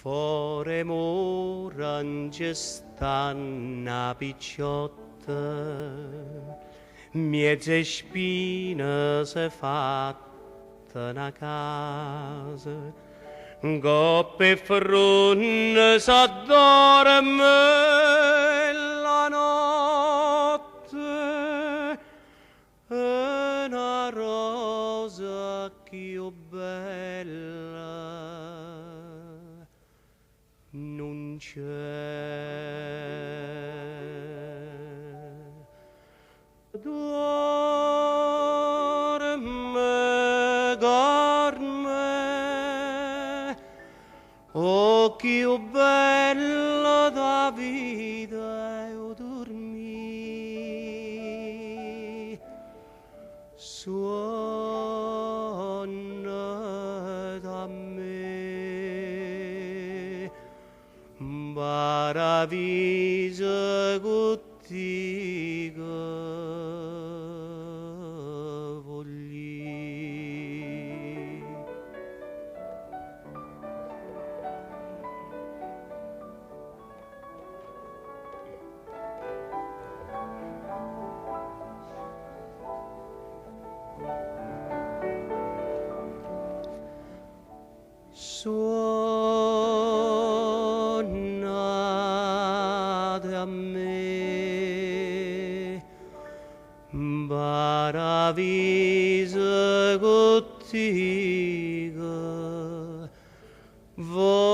Fore mura non ci sta una picciotta, mezze spine se fatta una casa, coppe frunne s'addorme la notte, una rosa più bella non c'è. Dorme, dorme, oh più bella da vita io dormi, suona da me, paravisa contigo voglio. Suonate a me, paravisa contigo voglio.